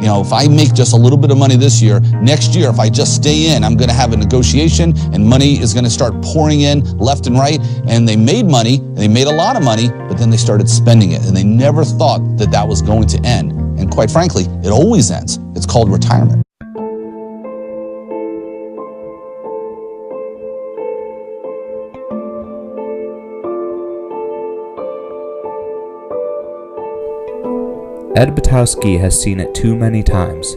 if I make just a little bit of money this year, next year, if I just stay in, I'm going to have a negotiation and money is going to start pouring in left and right. And they made money, and they made a lot of money, but then they started spending it. And they never thought that that was going to end. And quite frankly, it always ends. It's called retirement. Ed Butowski has seen it too many times.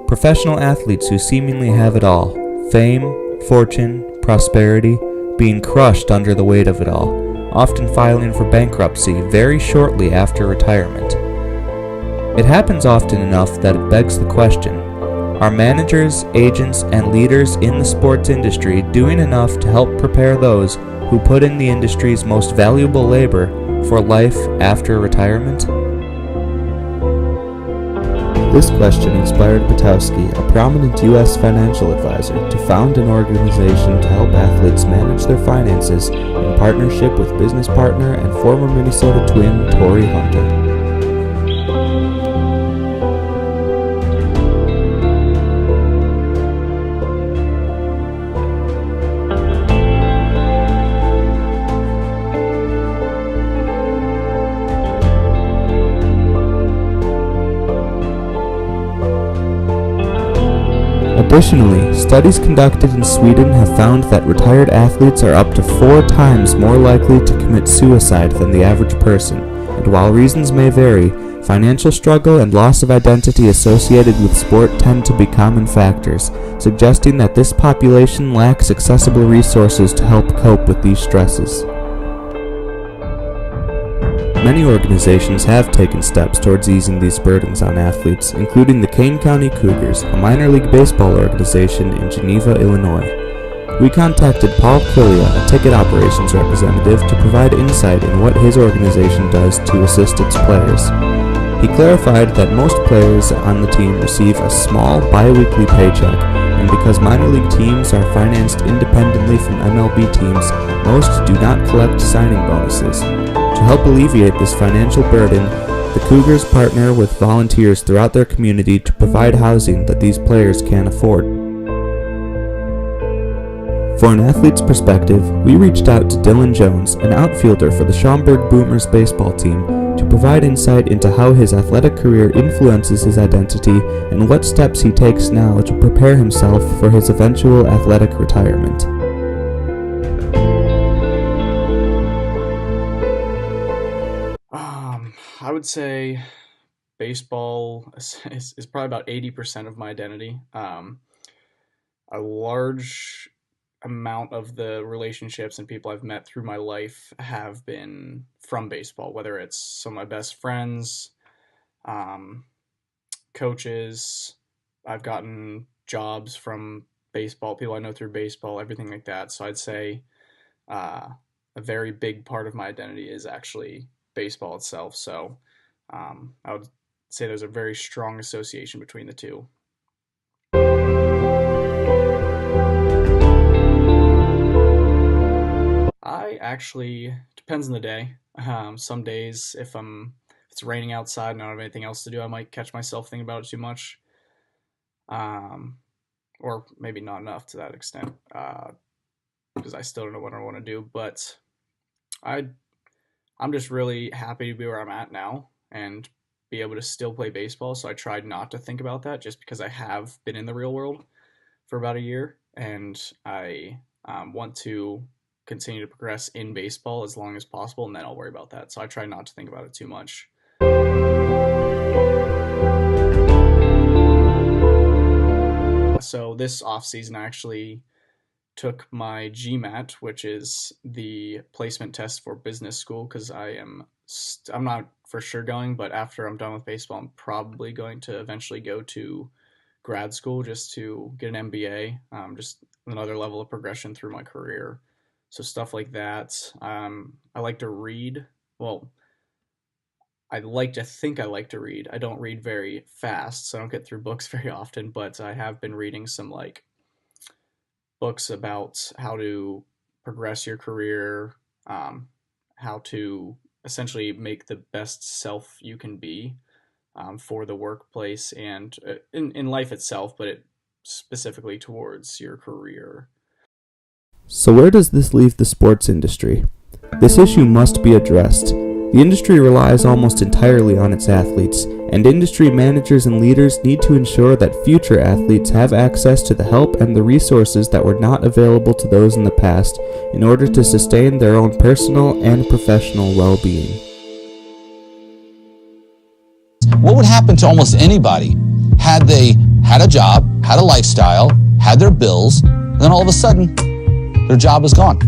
Professional athletes who seemingly have it all, fame, fortune, prosperity, being crushed under the weight of it all, often filing for bankruptcy very shortly after retirement. It happens often enough that it begs the question, are managers, agents, and leaders in the sports industry doing enough to help prepare those who put in the industry's most valuable labor for life after retirement? This question inspired Butowski, a prominent U.S. financial advisor, to found an organization to help athletes manage their finances in partnership with business partner and former Minnesota Twin Torrey Hunter. Additionally, studies conducted in Sweden have found that retired athletes are up to 4 times more likely to commit suicide than the average person, and while reasons may vary, financial struggle and loss of identity associated with sport tend to be common factors, suggesting that this population lacks accessible resources to help cope with these stresses. Many organizations have taken steps towards easing these burdens on athletes, including the Kane County Cougars, a minor league baseball organization in Geneva, Illinois. We contacted Paul Quilia, a ticket operations representative, to provide insight in what his organization does to assist its players. He clarified that most players on the team receive a small bi-weekly paycheck, and because minor league teams are financed independently from MLB teams, most do not collect signing bonuses. To help alleviate this financial burden, the Cougars partner with volunteers throughout their community to provide housing that these players can't afford. For an athlete's perspective, we reached out to Dylan Jones, an outfielder for the Schaumburg Boomers baseball team, to provide insight into how his athletic career influences his identity and what steps he takes now to prepare himself for his eventual athletic retirement. I would say baseball is probably about 80% of my identity. A large amount of the relationships and people I've met through my life have been from baseball, whether it's some of my best friends, coaches. I've gotten jobs from baseball, people I know through baseball, everything like that. So I'd say a very big part of my identity is actually baseball itself. So I would say there's a very strong association between the two. I actually, depends on the day. Some days, if it's raining outside and I don't have anything else to do, I might catch myself thinking about it too much. Or maybe not enough to that extent, because I still don't know what I want to do. But I'm just really happy to be where I'm at now and be able to still play baseball. So I tried not to think about that just because I have been in the real world for about a year, and I want to continue to progress in baseball as long as possible, and then I'll worry about that. So I try not to think about it too much. So this off season, I actually took my GMAT, which is the placement test for business school, because I'm not for sure going, but after I'm done with baseball, I'm probably going to eventually go to grad school just to get an MBA, just another level of progression through my career. So stuff like that. I like to read. Well, I like to think I like to read. I don't read very fast, so I don't get through books very often, but I have been reading some books about how to progress your career, how to essentially make the best self you can be. for the workplace and in life itself, but specifically towards your career. So where does this leave the sports industry? This issue must be addressed. The industry relies almost entirely on its athletes, and industry managers and leaders need to ensure that future athletes have access to the help and the resources that were not available to those in the past in order to sustain their own personal and professional well-being. What would happen to almost anybody had they had a job, had a lifestyle, had their bills, and then all of a sudden, their job is gone?